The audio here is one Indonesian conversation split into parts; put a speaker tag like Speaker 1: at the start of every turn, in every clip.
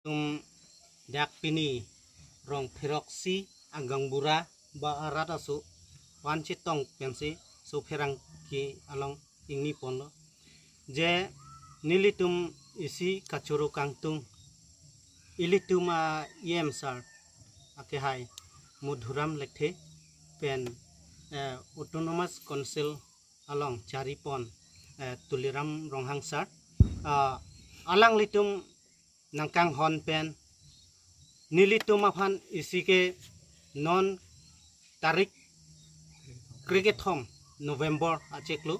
Speaker 1: dak pini rong peroksi anggang bura ba arata su wancitong pensi su perang ki along ingni ponlo je nilitum isi kacuru kangtung ilituma yem sar akehai mudhuram lekhe pen autonomous council along charipon tuliram ronghang sar alang litum nangkang hon pen nilitum aphan isike non tarik cricket home November acheklu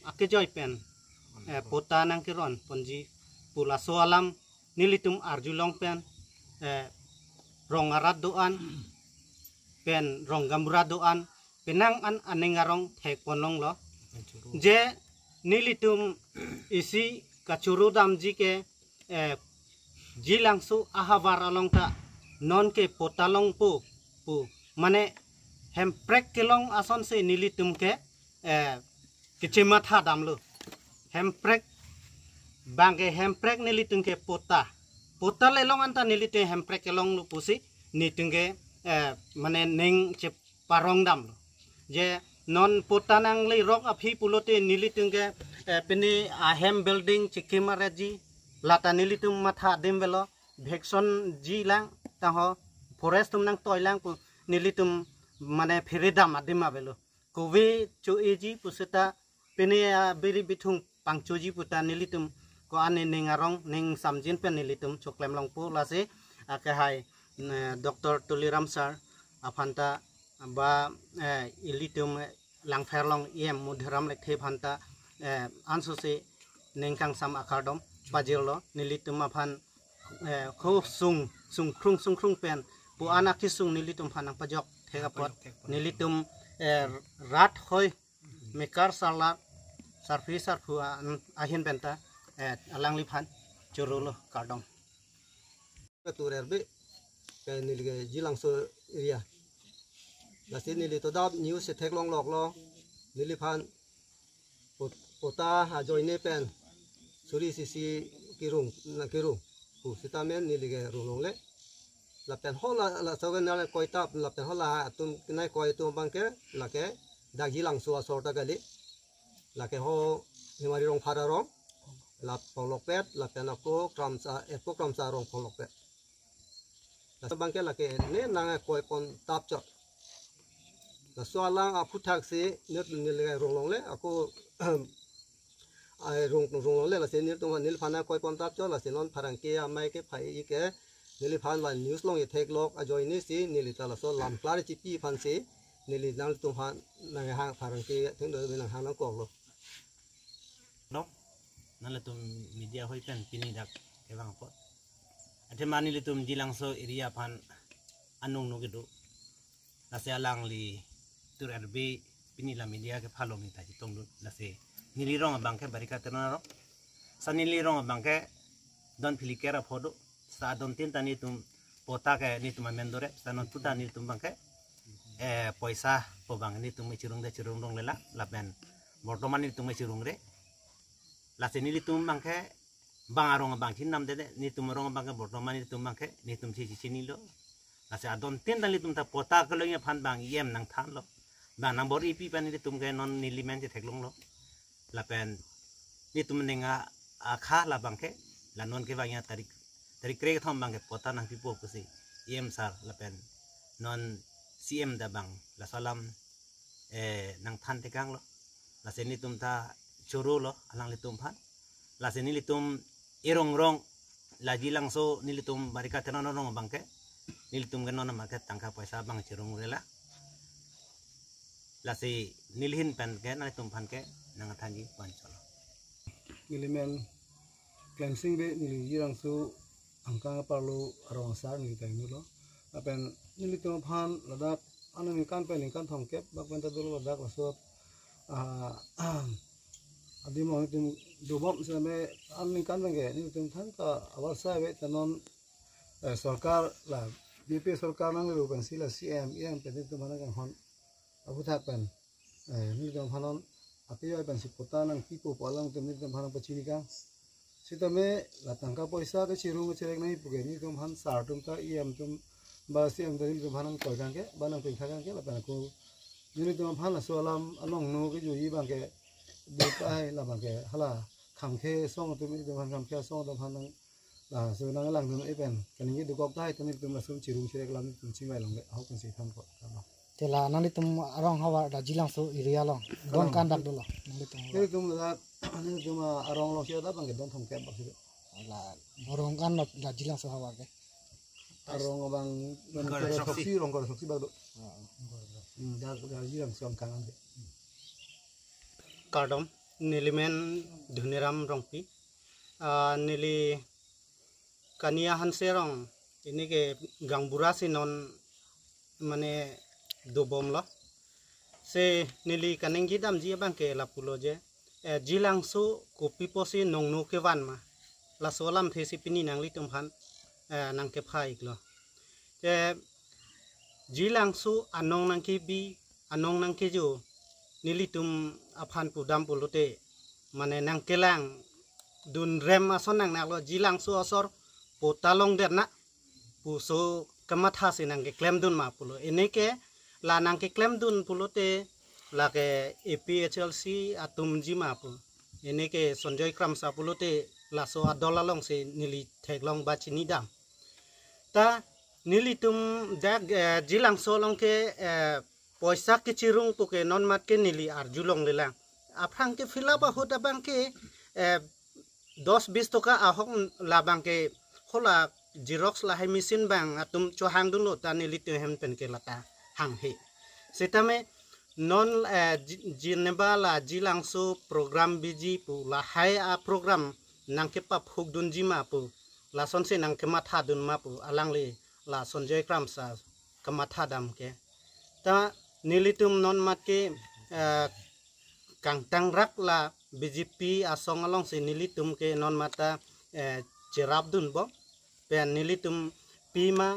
Speaker 1: akejoy pen pota nang kiron ponji pulaso alam nilitum arjulong pen rongarat doan pen ronggambura doan penang an anengarong thekponong lo je nilitum isi kachuru damji ke jilangsu ahavar along ta non ke potalong pu mane hemprek kelong ason se nilitum ke kechemat hadamlu hemprek bangke hemprek nilitum ke pota lelong anta nilitum hemprek kelong lu pusi nitunge mane neng che parong dam je non pota nang le rok aphi pulote nilitum ke peni ahem building chikimaraji lata nilitum matha dembelo vexon jilang taho forest tum nang toilang pu nilitum mane phiredam adima belo kowe chu eji puseta peni beri bithung pangchoji puta nilitum ko ane nengarong neng samjin pen nilitum choklem longpu lase akehai Dr. Tuliram sar afanta ba ilitum langferlong yem mudharam lekhe phanta ansose nengkang sam akardom pajirlo nilitum aphan kho sung krung pen pu anaki sung nilitum phanang pajok thegapot nilitum rat hoi mekar salat sarfi sarfu ahin benta alang liphan churulo kardom
Speaker 2: turerbe nilige jilangso area lasi nilito dab news se theklong lok lo niliphan pota hajoine pen suri sisi kirung pu sitamen nilige rulong le lapen hola la sogen na koitap lapen hola atun kinai koi tu bangke lake dagilang so sorta gali lake ho himari rong phara rong la polok pet lapen ako kramsa rong polok pet la bangke lake ne nang koi pon tap chot la soalang aputhak se net nilige rulong le ako ai rong le la senil tu nil phana koi pon tap cho la senon pharang ke amai ke phai ke nil phan la news long e thek lok ajoi ni si nil ta la so lam klar chi pi phan se nil nal tu phan na ha pharang ke theng do na ha na ko lo
Speaker 3: no nal tu media hoi pen pini dak ke bang pot ate mani le tum jilang so area phan anung no gedu la se alang li tur arbe pini la media ke phalo mi ta ji tong du la se nilirong bangke barika tenaro sanilirong bangke don filikera phodo sa don tin tani tum pota ke ni tum mendore sanon puta ni tum bangke poisa po bang ni tum chirung de chirung dong lela lapen bortoman ni tum chirung re la senili tum bangke bangarong bang tin nam de ni tum rong bangke bortoman ni tum bangke ni tum chi chi ni lo la sa don tin tani tum ta pota ke lo phan bang yem nang than lo bang nang bor ipi pan ni tum ke non nilimen che theklong lo lapen ni tum nenga akha la bangke la non ke bangya tarik kre thom bangke pota nang pipo kusi em sar lapen non cm da bang la salam nang than te kang lo la se ni tum ta choro lo alang li tum phan la se ni li tum irong rong la jilang so ni li tum barika tenono rong bangke ni li tum genon market tangka paisa bang chirung rela la se nilhin pen ke na tum phan ke nang thanji pancolo
Speaker 4: nilimen cleansing be nilirang su angka parlo arong sar ni kai nulo apen nilitum phan ladak anami kan pe kan thong kep bak pen ta dul ladak so adi mo tum dobam se me anmi kan ge nilitum than ka awasa be tanon sarkar la bp sarkar nang lu kan sila cm em pe tu mana kan hon abu thak pen nilitum phanon api ai ban sipota nang pipo palang tum ni phan pachini ka Sitame la tangka poisa ke chirung cherek nai puge ni tum han sar tum ta em tum ba siam darim tum han koi kan ke banang ping khan ke la ban ko ni tum han la so alam along no ke ju yi bang ke de tai la bang ke hala kham khe song tum ni tum han kham khe song tum han la so nang lang tum e ben kan ni du kok tai tum ni tum la sum chirung cherek lam tum chingwai long le hau kan si tham ko
Speaker 5: Tela nang tum arong hawa da jilang so area long don kan dak do lo
Speaker 4: ni tum la ni tum arong lo sia da bang ke don thom ke ba si
Speaker 5: la arong kan da jilang so hawa ke
Speaker 4: arong bang ben ke soksi rong ko soksi ba do da jilang so kan an
Speaker 1: Kardom nilimen dhuniram rongpi nili kania hanserong ini ke gangbura sinon mane dobom lo se nili kanengi dam ji bang ke la pulo je jilangsu kopi posi nongno ke wan ma la solam thesi pini nangli tumhan nang ke phai lo je jilangsu anong nang ki bi anong nang ke jo nili tum aphan pudam pulote mane nang kelang dun rem ason nang nak lo jilangsu asor potalong derna puso kamatha sinang ke klem dun ma pulo ini ke la nang ke klem dun pulote la ke APHLC atum jima pu ini ke Sonjoy Kramsa pulote la so adola long se nili theklong ba chini dam ta nili tum dak jilang so long ke poisa ke chirung pu ke non mat ke nili arjulong lelang aphang ke fila ba hota bang ke 10-20 toka ahok la bang ke khola Xerox la hai machine bang atum chohang dun lo ta nili te hem pen ke lata hang he setame non jineba la jilangso program biji pu la hai a program nang ke pa phuk dun jima pu la son se nang ke matha dun ma pu alang le la Sonjoy Kramsa kamatha dam ke ta nilitum non mat ke kang tang rak la BJP asong along se nilitum ke non mata cherap dun bo pen nilitum pima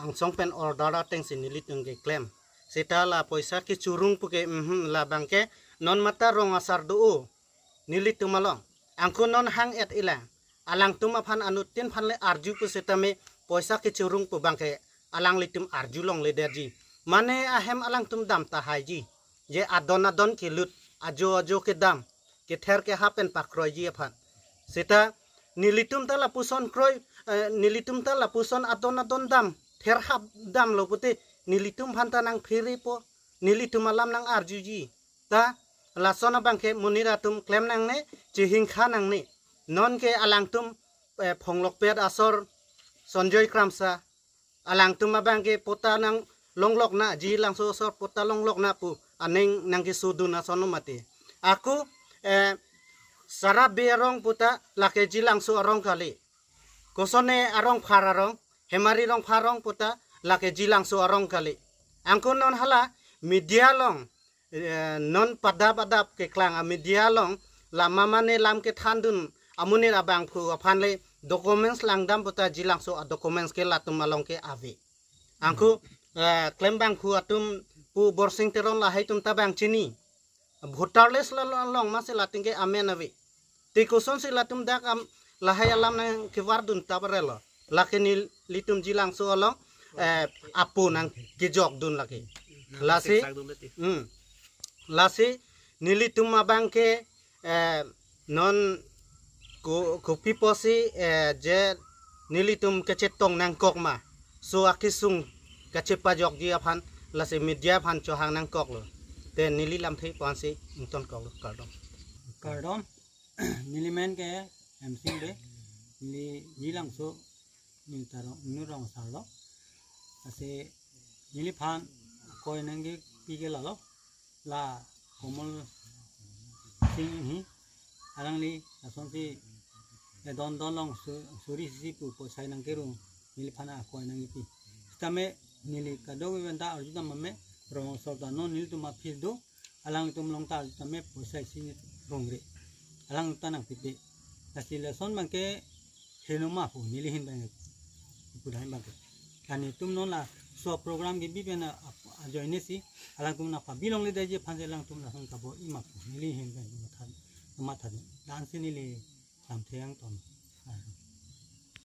Speaker 1: angsong pen order teng se nilitum ke claim seta la poisa ke churung puke la bangke non mata rong asar do nilitum along angko non hang et ila alang tum aphan anutin phan le arju pu setame poisa ke churung pu bangke alang litum arju long le derji mane ahem alang tum dam ta haiji je adon ke lut ajo ke dam ke ther ke hapen pakroi ji aphan seta nilitum ta la puson kroi nilitum ta la puson adon dam ther hap dam lo pute nilitum phanta nang phiri po nilitum alam nang arju ji ta la sona bangke muniratum klem nang ne chihing kha nang ne non ke alang tum phonglok pet asor Sonjoy Kramsa alang tum abangke pota nang longlok na ji langso sor pota longlok na pu aneng nang ke suduna sonomati aku sarap berong puta lake ji langso arong kali kosone arong phararong hemari rong pharong puta lake ji langso arong kali angko non hala media long non padap ke klang a media long la mamane lam ke thandun amune abang phu aphan le documents langdam puta ji langso documents ke latum along ke ave angko claim bang khu atum pu borsing teron la haitum tabang chini voterless la long ma se lating ke amen ave te koson se latum dak am la hay alam na ke wardun tabarelo la ke ni litum jilang so along apu nang ke jok dun lake lasi nilitum abang ke non ko piposi je nilitum ke chetong nang kokma so akisung kachepa jok ji aphan la se media phan chohang nang kok lo te nili lam thei pansi ington kok
Speaker 6: kardom nilimen ke emsing de ni jilang so ni tarong nurong sarlo ase nili phan koi nangi pige la lo la komol sing hi arang li ason si don long suri si pu po sai nang keru nili phana koi nangi pi tame nili kado wenda arjuda mame rong sorda no nil tu ma phil do alang tum long ta tame po sai si rongre alang tanang pipe kasile son mangke henoma pu nili hin bang pudai bang kani tum non la so program ge bi bena joine si alang tum na pa bilong le je phan lang tum na hang ka bo ima pu nili hin bang ma tha dan se nili 3 เที่ยงตอน